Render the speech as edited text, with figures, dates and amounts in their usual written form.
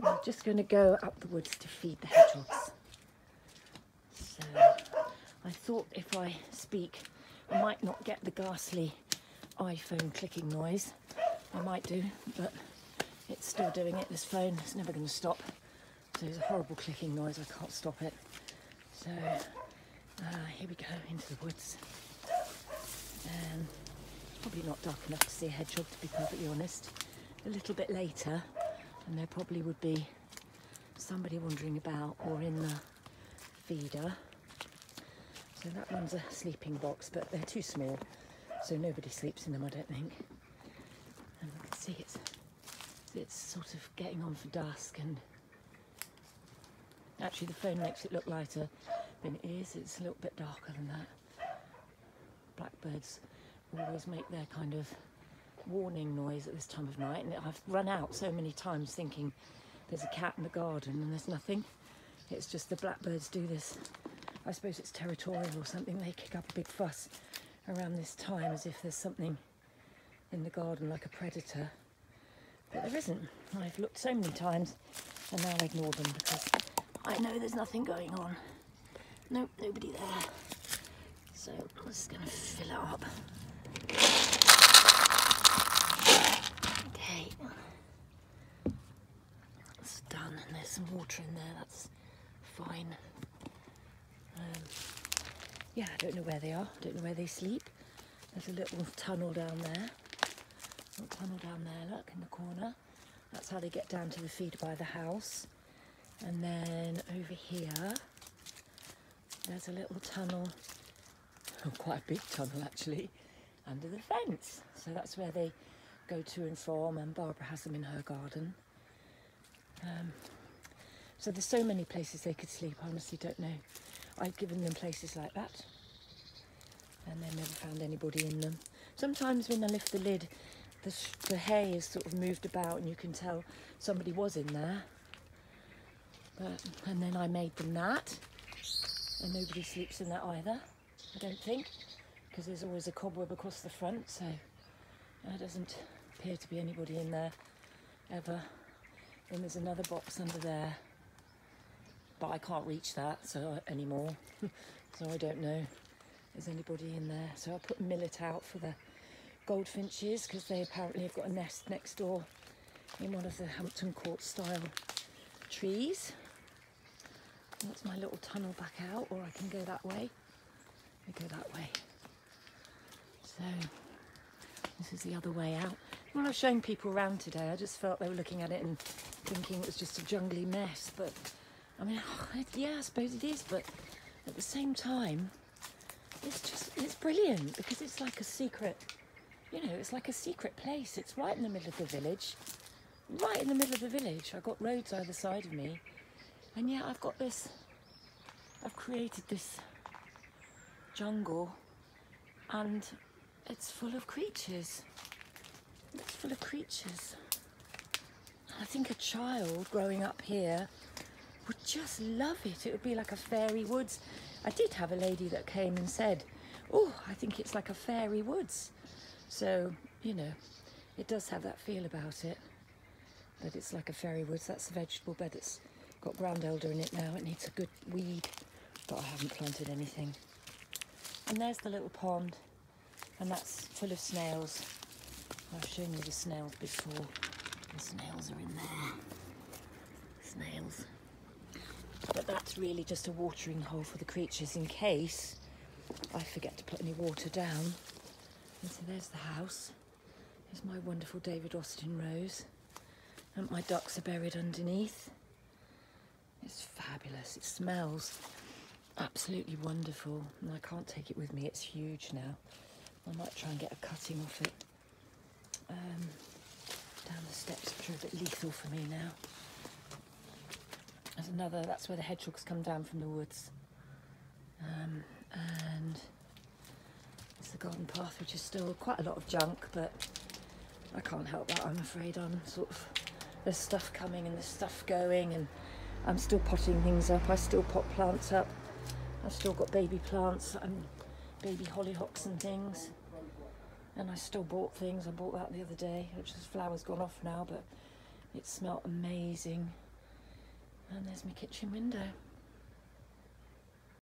I'm just going to go up the woods to feed the hedgehogs. So I thought if I speak, I might not get the ghastly iPhone clicking noise. I might do, but it's still doing it. This phone is never going to stop. So there's a horrible clicking noise. I can't stop it. So here we go into the woods. It's probably not dark enough to see a hedgehog, to be perfectly honest. A little bit later, and there probably would be somebody wandering about or in the feeder. So that one's a sleeping box, but they're too small, so nobody sleeps in them, I don't think. And you can see it's sort of getting on for dusk, and actually the phone makes it look lighter than it is. It's a little bit darker than that. Blackbirds always make their kind of warning noise at this time of night, and I've run out so many times thinking there's a cat in the garden, and there's nothing. It's just the blackbirds do this. I suppose it's territorial or something. They kick up a big fuss around this time as if there's something in the garden, like a predator, but there isn't. I've looked so many times and now I ignore them because I know there's nothing going on. Nope, nobody there. So I'm just going to fill it up. Okay, it's done, and there's some water in there, that's fine. Yeah, I don't know where they are, I don't know where they sleep. There's a little tunnel down there. Little tunnel down there, look, in the corner. That's how they get down to the feeder by the house. And then over here, there's a little tunnel, quite a big tunnel actually, under the fence. So that's where they go to and from, and Barbara has them in her garden. So there's so many places they could sleep, I honestly don't know. I've given them places like that, and then never found anybody in them. Sometimes when I lift the lid, the hay is sort of moved about and you can tell somebody was in there. And then I made them that, and nobody sleeps in that either, I don't think, because there's always a cobweb across the front, so there doesn't appear to be anybody in there ever. Then there's another box under there, but I can't reach that anymore, so I don't know if there's anybody in there. So I put millet out for the goldfinches because they apparently have got a nest next door in one of the Hampton Court style trees. And that's my little tunnel back out, or I can go that way. I go that way. So this is the other way out. When I was showing people around today, I just felt they were looking at it and thinking it was just a jungly mess, but I mean, yeah, I suppose it is, but at the same time, it's brilliant because it's like a secret, you know, it's like a secret place. It's right in the middle of the village, right in the middle of the village. I've got roads either side of me, and yet I've created this jungle, and it's full of creatures. It's full of creatures. I think a child growing up here would just love it. It would be like a fairy woods. I did have a lady that came and said, oh, I think it's like a fairy woods. So, you know, it does have that feel about it, that it's like a fairy woods. That's the vegetable bed. It's got ground elder in it now. It needs a good weed, but I haven't planted anything. And there's the little pond, and that's full of snails. I've shown you the snails before. The snails are in there. Snails. But that's really just a watering hole for the creatures in case I forget to put any water down. And so there's the house. There's my wonderful David Austin rose. And my ducks are buried underneath. It's fabulous. It smells absolutely wonderful. And I can't take it with me. It's huge now. I might try and get a cutting off it. Down the steps, which are a bit lethal for me now. There's another, that's where the hedgehogs come down from the woods. And it's the garden path, which is still quite a lot of junk, but I can't help that, I'm afraid. I'm sort of, there's stuff coming and there's stuff going, and I'm still potting things up. I still pot plants up. I've still got baby plants and baby hollyhocks and things. And I still bought things. I bought that the other day, which is flowers gone off now, but it smelled amazing. And there's my kitchen window.